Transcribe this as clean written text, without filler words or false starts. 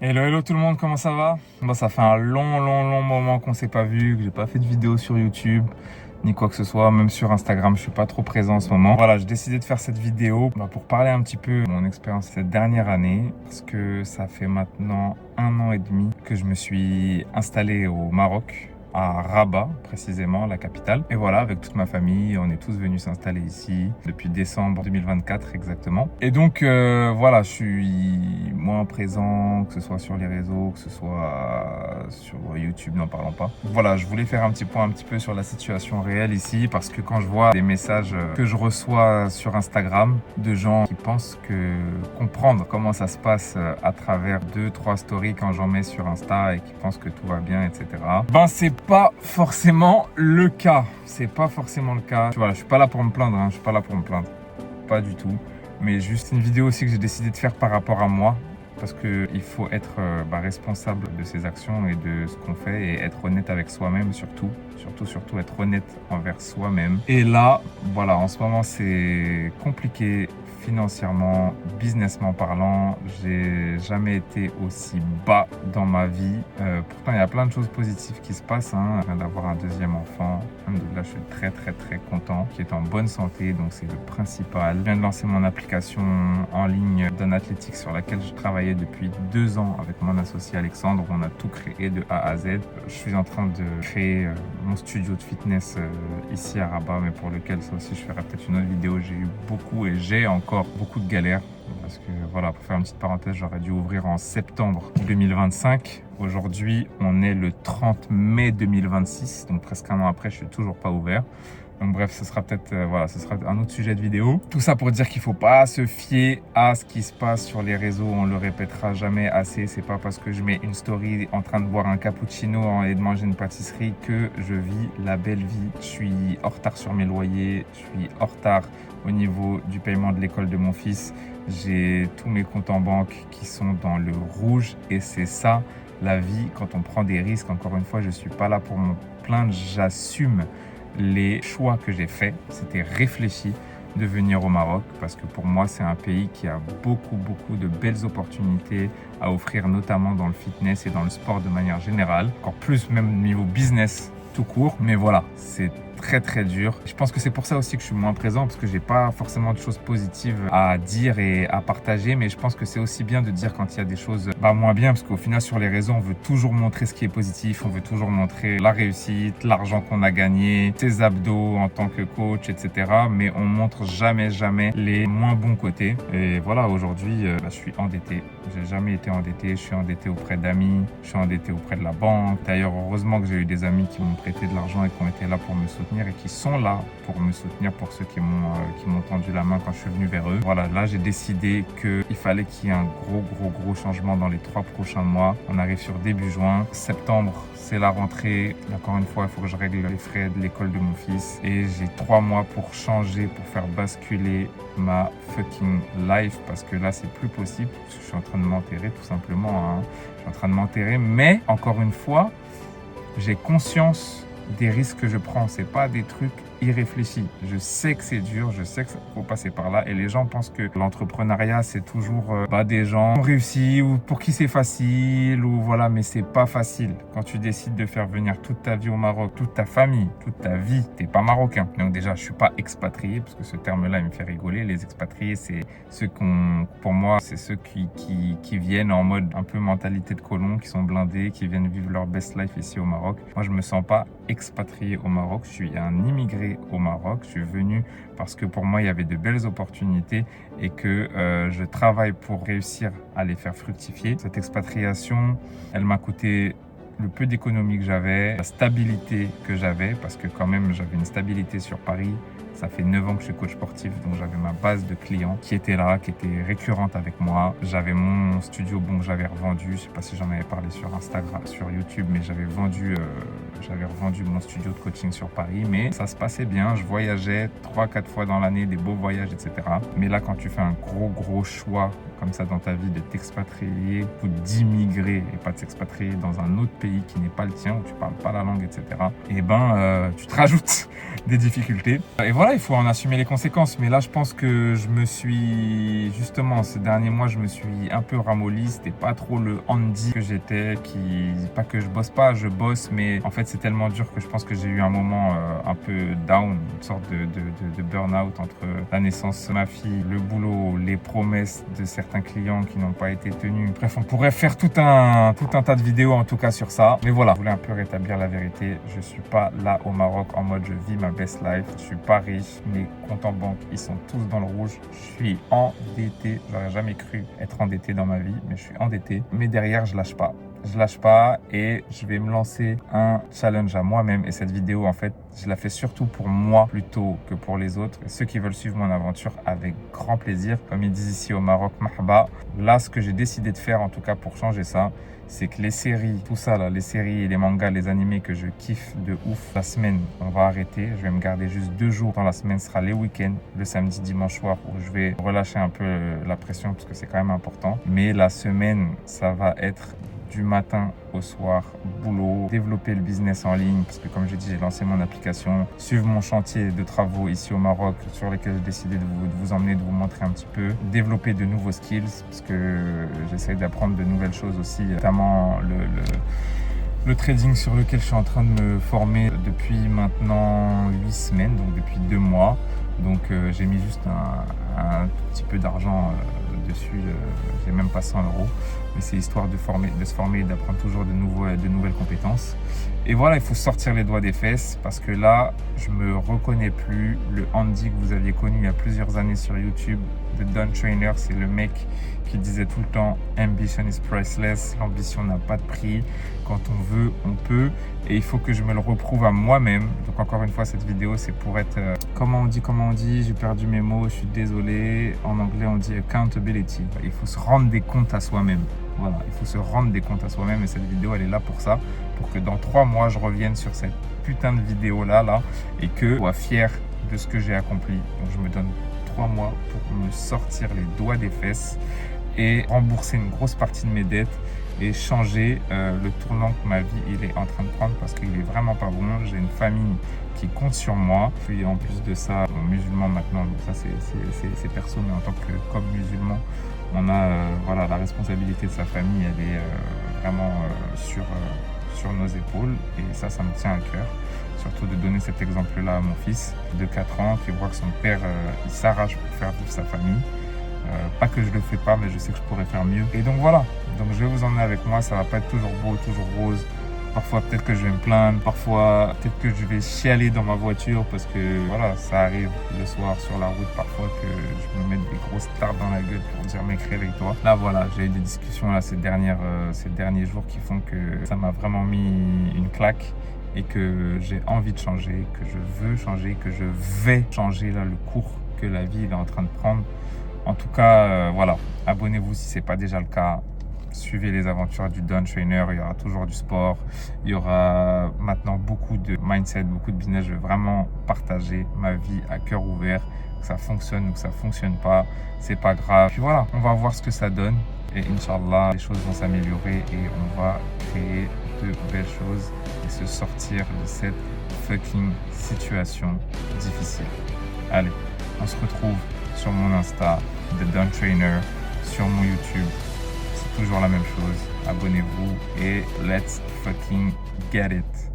Hello, hello tout le monde, comment ça va? Ça fait un long moment qu'on s'est pas vu, que j'ai pas fait de vidéo sur YouTube, ni quoi que ce soit, même sur Instagram, je suis pas trop présent en ce moment. Voilà, j'ai décidé de faire cette vidéo pour parler un petit peu de mon expérience cette dernière année, parce que ça fait maintenant 1 an et demi que je me suis installé au Maroc, à Rabat précisément, la capitale. Et voilà, avec toute ma famille, on est tous venus s'installer ici depuis décembre 2024 exactement. Et donc voilà, je suis moins présent, que ce soit sur les réseaux, que ce soit sur YouTube, n'en parlons pas. Voilà, je voulais faire un petit point un petit peu sur la situation réelle ici, parce que quand je vois des messages que je reçois sur Instagram de gens qui pensent que comprendre comment ça se passe à travers 2-3 stories quand j'en mets sur Insta et qui pensent que tout va bien, etc. C'est pas forcément le cas. C'est pas forcément le cas. Voilà, je suis pas là pour me plaindre, hein. Je suis pas là pour me plaindre. Pas du tout. Mais juste une vidéo aussi que j'ai décidé de faire par rapport à moi. Parce qu'il faut être responsable de ses actions et de ce qu'on fait et être honnête avec soi-même surtout. Surtout être honnête envers soi-même. Et là, voilà, en ce moment c'est compliqué financièrement, businessment parlant. J'ai jamais été aussi bas dans ma vie. Pourtant, il y a plein de choses positives qui se passent. Je viens d'avoir un deuxième enfant. Là, je suis très content, qui est en bonne santé, donc c'est le principal. Je viens de lancer mon application en ligne d'un athlétique sur laquelle je travaillais depuis 2 ans avec mon associé Alexandre. On a tout créé de A à Z. Je suis en train de créer mon studio de fitness ici à Rabat, mais pour lequel ça aussi je ferai peut-être une autre vidéo. J'ai eu beaucoup et j'ai encore beaucoup de galères. Parce que voilà, pour faire une petite parenthèse, j'aurais dû ouvrir en septembre 2025. Aujourd'hui, on est le 30 mai 2026, donc presque 1 an après, je suis toujours pas ouvert. Donc bref, ce sera peut-être ce sera un autre sujet de vidéo. Tout ça pour dire qu'il faut pas se fier à ce qui se passe sur les réseaux. On le répétera jamais assez. C'est pas parce que je mets une story en train de boire un cappuccino et de manger une pâtisserie que je vis la belle vie. Je suis en retard sur mes loyers. Je suis en retard au niveau du paiement de l'école de mon fils. J'ai tous mes comptes en banque qui sont dans le rouge et c'est ça la vie quand on prend des risques. Encore une fois, je suis pas là pour me plaindre. J'assume les choix que j'ai faits. C'était réfléchi de venir au Maroc parce que pour moi, c'est un pays qui a beaucoup de belles opportunités à offrir, notamment dans le fitness et dans le sport de manière générale. Encore plus même niveau business tout court. Mais voilà, c'est très dur. Je pense que c'est pour ça aussi que je suis moins présent parce que j'ai pas forcément de choses positives à dire et à partager, mais je pense que c'est aussi bien de dire quand il y a des choses moins bien, parce qu'au final sur les réseaux on veut toujours montrer ce qui est positif, on veut toujours montrer la réussite, l'argent qu'on a gagné, ses abdos en tant que coach, etc. Mais on montre jamais les moins bons côtés. Et voilà, aujourd'hui je suis endetté. J'ai jamais été endetté. Je suis endetté auprès d'amis, je suis endetté auprès de la banque. D'ailleurs, heureusement que j'ai eu des amis qui m'ont prêté de l'argent et qui ont été là pour me soutenir et qui sont là pour me soutenir, pour ceux qui m'ont tendu la main quand je suis venu vers eux. Voilà, là j'ai décidé qu'il fallait qu'il y ait un gros changement dans les 3 prochains mois. On arrive sur début juin. Septembre, c'est la rentrée. Encore une fois, il faut que je règle les frais de l'école de mon fils. Et j'ai 3 mois pour changer, pour faire basculer ma fucking life, parce que là c'est plus possible. Je suis en train de m'enterrer tout simplement. Je suis en train de m'enterrer, mais encore une fois, j'ai conscience des risques que je prends. C'est pas des trucs irréfléchis. Je sais que c'est dur, je sais qu'il faut passer par là. Et les gens pensent que l'entrepreneuriat, c'est toujours des gens qui ont réussi ou pour qui c'est facile ou voilà, mais c'est pas facile. Quand tu décides de faire venir toute ta vie au Maroc, toute ta famille, toute ta vie, t'es pas marocain. Donc déjà, je suis pas expatrié parce que ce terme-là, il me fait rigoler. Les expatriés, c'est ceux pour moi, c'est ceux qui viennent en mode un peu mentalité de colon, qui sont blindés, qui viennent vivre leur best life ici au Maroc. Moi, je me sens pas expatrié au Maroc. Je suis un immigré au Maroc. Je suis venu parce que pour moi, il y avait de belles opportunités et que je travaille pour réussir à les faire fructifier. Cette expatriation, elle m'a coûté le peu d'économie que j'avais, la stabilité que j'avais, parce que quand même, j'avais une stabilité sur Paris. Ça fait 9 ans que je suis coach sportif, donc j'avais ma base de clients qui était là, qui était récurrente avec moi. J'avais mon studio, que j'avais revendu. Je ne sais pas si j'en avais parlé sur Instagram, sur YouTube, mais j'avais revendu mon studio de coaching sur Paris. Mais ça se passait bien. Je voyageais 3-4 fois dans l'année, des beaux voyages, etc. Mais là, quand tu fais un gros choix comme ça dans ta vie, de t'expatrier ou d'immigrer et pas de s'expatrier dans un autre pays qui n'est pas le tien, où tu parles pas la langue, etc. Et tu te rajoutes des difficultés. Et voilà, il faut en assumer les conséquences. Mais là, je pense que je me suis, justement, ces derniers mois, je me suis un peu ramolli. C'était pas trop le Andy que j'étais, pas que je bosse pas, je bosse, mais en fait, c'est tellement dur que je pense que j'ai eu un moment un peu down, une sorte de burn-out entre la naissance de ma fille, le boulot, les promesses de certains clients qui n'ont pas été tenues. Bref, on pourrait faire tout un tas de vidéos en tout cas sur ça. Mais voilà, je voulais un peu rétablir la vérité. Je suis pas là au Maroc en mode je vis ma best life. Je suis pas riche. Mes comptes en banque, ils sont tous dans le rouge. Je suis endetté. J'aurais jamais cru être endetté dans ma vie, mais je suis endetté. Mais derrière, je lâche pas. Je lâche pas et je vais me lancer un challenge à moi-même. Et cette vidéo, en fait, je la fais surtout pour moi plutôt que pour les autres. Et ceux qui veulent suivre mon aventure avec grand plaisir, comme ils disent ici au Maroc, mahba. Là, ce que j'ai décidé de faire, en tout cas pour changer ça, c'est que les séries, tout ça là, les séries, les mangas, les animés que je kiffe de ouf, la semaine, on va arrêter. Je vais me garder juste 2 jours dans la semaine, ce sera les week-ends, le samedi, dimanche soir, où je vais relâcher un peu la pression parce que c'est quand même important. Mais la semaine, ça va être du matin au soir, boulot, développer le business en ligne, parce que comme j'ai dit, j'ai lancé mon application, suivre mon chantier de travaux ici au Maroc, sur lesquels j'ai décidé de vous emmener, de vous montrer un petit peu, développer de nouveaux skills, parce que j'essaie d'apprendre de nouvelles choses aussi, notamment le trading sur lequel je suis en train de me former depuis maintenant 8 semaines, donc depuis 2 mois. Donc j'ai mis juste un petit peu d'argent dessus, j'ai même pas 100 euros, mais c'est histoire de se former et d'apprendre toujours de nouvelles compétences. Et voilà, il faut sortir les doigts des fesses parce que là, je me reconnais plus. Le Andy que vous aviez connu il y a plusieurs années sur YouTube, The Don Trainer, c'est le mec qui disait tout le temps « Ambition is priceless », l'ambition n'a pas de prix, quand on veut, on peut, et il faut que je me le reprouve à moi-même. Donc encore une fois, cette vidéo, c'est pour être, comment on dit, j'ai perdu mes mots, je suis désolé, en anglais on dit accountability. Il faut se rendre des comptes à soi-même. Voilà, il faut se rendre des comptes à soi-même et cette vidéo, elle est là pour ça, pour que dans 3 mois, je revienne sur cette putain de vidéo-là, et que je sois fier de ce que j'ai accompli. Donc je me donne 3 mois pour me sortir les doigts des fesses et rembourser une grosse partie de mes dettes et changer le tournant que ma vie il est en train de prendre parce qu'il est vraiment pas bon. J'ai une famille qui compte sur moi. Puis en plus de ça, musulman maintenant, donc ça c'est perso, mais en tant que comme musulman, on a voilà, la responsabilité de sa famille, elle est vraiment sur nos épaules et ça me tient à cœur. Surtout de donner cet exemple-là à mon fils de 4 ans qui voit que son père il s'arrache pour faire vivre sa famille. Pas que je le fais pas, mais je sais que je pourrais faire mieux. Et donc voilà, donc je vais vous emmener avec moi, ça va pas être toujours beau, toujours rose. Parfois peut-être que je vais me plaindre, parfois peut-être que je vais chialer dans ma voiture parce que voilà, ça arrive le soir sur la route parfois que je me mette des grosses tartes dans la gueule pour dire mec réveille-toi. Là voilà, j'ai eu des discussions là ces derniers jours qui font que ça m'a vraiment mis une claque et que j'ai envie de changer, que je veux changer, que je vais changer là le cours que la vie est en train de prendre. En tout cas, voilà, abonnez-vous si ce n'est pas déjà le cas. Suivez les aventures du Don Trainer, il y aura toujours du sport. Il y aura maintenant beaucoup de mindset, beaucoup de business. Je vais vraiment partager ma vie à cœur ouvert. Que ça fonctionne ou que ça ne fonctionne pas, c'est pas grave. Puis voilà, on va voir ce que ça donne. Et Inch'Allah, les choses vont s'améliorer et on va créer de belles choses et se sortir de cette fucking situation difficile. Allez, on se retrouve sur mon Insta, The Don Trainer, sur mon YouTube. C'est toujours la même chose. Abonnez-vous et let's fucking get it.